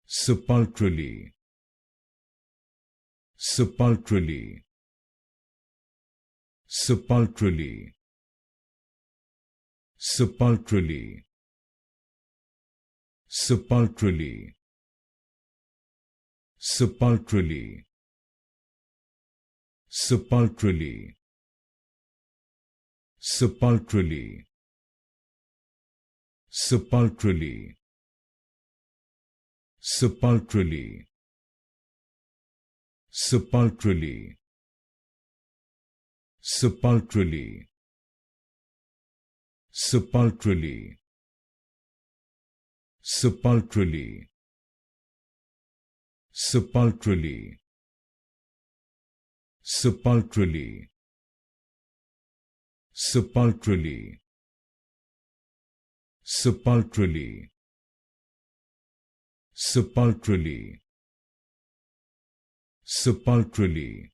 Sepulchrally, sepulchrally, sepulchrally, sepulchrally, sepulchrally, sepulchrally, sepulchrally, sepulchrally, sepulchrally, sepulchrally, sepulchrally, sepulchrally, sepulchrally, sepulchrally, sepulchrally, sepulchrally, sepulchrally, sepulchrally, sepulchrally, sepulchrally,